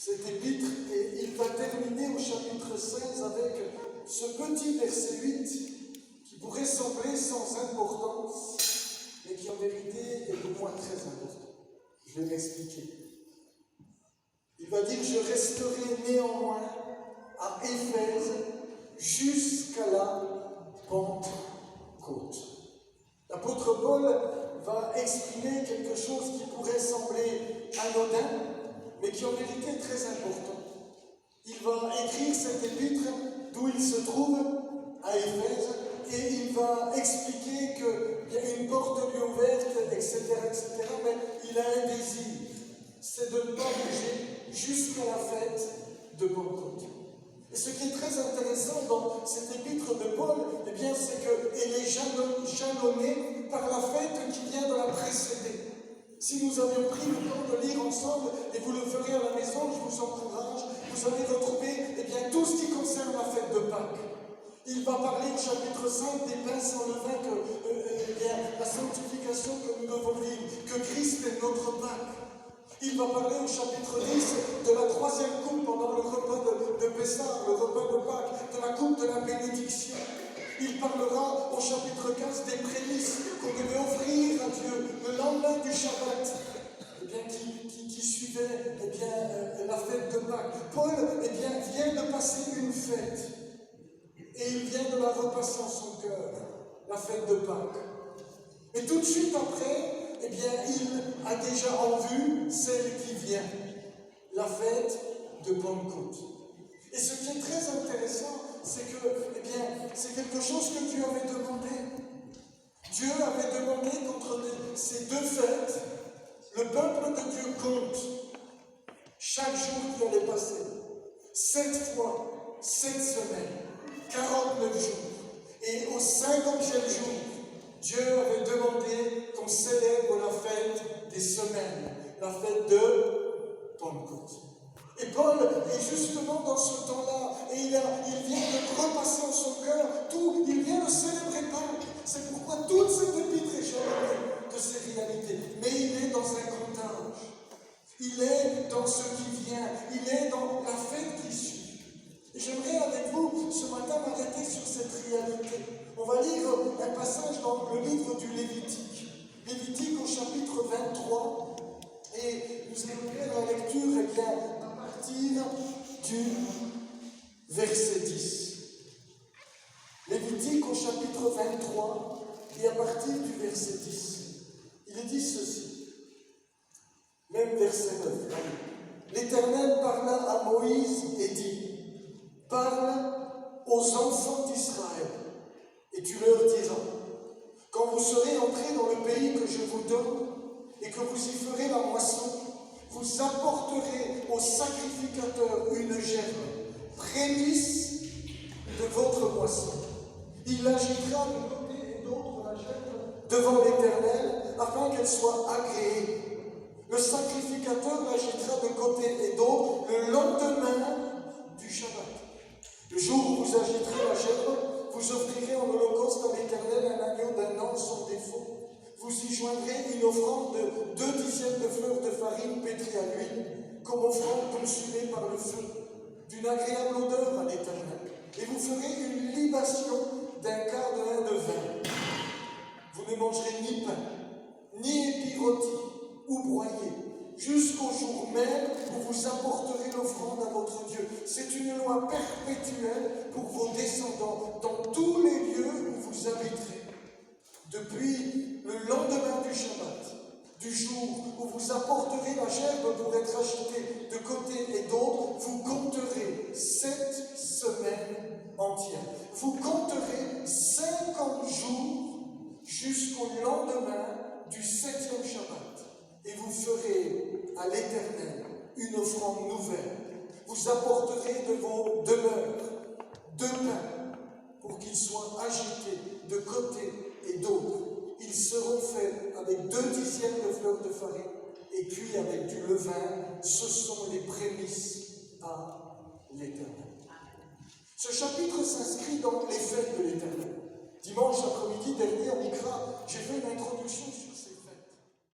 cet épître et il va terminer au chapitre 16 avec ce petit verset 8 qui pourrait sembler sans importance, mais qui en vérité est pour moi très important. Je vais m'expliquer. Il va dire « Je resterai néanmoins à Éphèse jusqu'à la Pentecôte ». L'apôtre Paul va exprimer quelque chose qui pourrait sembler anodin, mais qui en vérité est très important. Il va écrire cet épître d'où il se trouve, à Éphèse, et il va expliquer qu'il y a une porte lui ouverte, etc., mais il a un désir, c'est de ne pas bouger jusqu'à la fête de Pentecôte. Et ce qui est très intéressant dans cet épître de Paul, eh bien, c'est qu'elle est jalonnée par la fête qui vient de la précéder. Si nous avions pris le temps de lire ensemble, et vous le ferez à la maison, je vous encourage, vous allez retrouver eh bien, tout ce qui concerne la fête de Pâques. Il va parler au chapitre 5 des pains sans levain, la sanctification que nous devons vivre, que Christ est notre Pâques. Il va parler au chapitre 10 de la troisième coupe pendant le repas de Pessah, le repas de Pâques, de la coupe de la bénédiction. Il parlera au chapitre 15 des prémices qu'on devait offrir à Dieu le lendemain du Shabbat, eh bien, qui suivait eh bien, la fête de Pâques. Paul eh bien, vient de passer une fête et il vient de la repasser en son cœur, la fête de Pâques. Et tout de suite après, eh bien, il a déjà en vue celle qui vient, la fête de Pentecôte. Et ce qui est très intéressant, c'est que, eh bien, c'est quelque chose que Dieu avait demandé. Dieu avait demandé qu'entre ces deux fêtes, le peuple de Dieu compte chaque jour qui allait passer. 7 fois, 7 semaines, 49 jours. Et au 50e jour, Dieu avait demandé qu'on célèbre la fête des semaines, la fête de Pentecôte. Et Paul est justement dans ce temps-là, et il vient de repasser en son cœur tout, il vient de célébrer Pâques. C'est pourquoi toute cette épître est jalonnée de ces réalités. Mais il est dans un grand âge. Il est dans ce qui vient, il est dans la fête qui suit. Et j'aimerais avec vous ce matin m'arrêter sur cette réalité. On va lire un passage dans le livre du Lévitique. Lévitique au chapitre 23. Et nous allons faire la lecture eh bien, à partir du verset 10. Lévitique au chapitre 23 et à partir du verset 10. Il est dit ceci. Même verset 9. L'Éternel parla à Moïse et dit « Parle aux enfants d'Israël, et tu leur diras, quand vous serez entrés dans le pays que je vous donne, et que vous y ferez la moisson, vous apporterez au sacrificateur une gerbe, prémisse de votre moisson. Il l'agitera de côté et d'autre la gerbe devant l'Éternel, afin qu'elle soit agréée. Le sacrificateur l'agitera de côté et d'autre le lendemain du Shabbat. Le jour où vous agiterez la gerbe, vous offrirez en holocauste à l'Éternel un agneau d'un an sans défaut. Vous y joindrez une offrande de 2 dixièmes de fleurs de farine pétrie à l'huile, comme offrande consumée par le feu, d'une agréable odeur à l'Éternel. Et vous ferez une libation d'un quart de hin de vin. Vous ne mangerez ni pain, ni épis rôtis ou broyés, jusqu'au jour même où vous apporterez l'offrande à votre Dieu. C'est une loi perpétuelle pour vos descendants dans tous les lieux où vous habiterez. Depuis le lendemain du Shabbat, du jour où vous apporterez la gerbe pour être agitée de côté et d'autre, vous compterez 7 semaines entières. Vous compterez 50 jours jusqu'au lendemain du 7e Shabbat. Et vous ferez à l'Éternel une offrande nouvelle. Vous apporterez de vos demeures 2 pains pour qu'ils soient agités de côté et d'autre. Ils seront faits avec 2 dixièmes de fleurs de farine et cuits avec du levain. Ce sont les prémices à l'Éternel. Ce chapitre s'inscrit dans les fêtes de l'Éternel. Dimanche après-midi dernier, à Micra, j'ai fait une introduction sur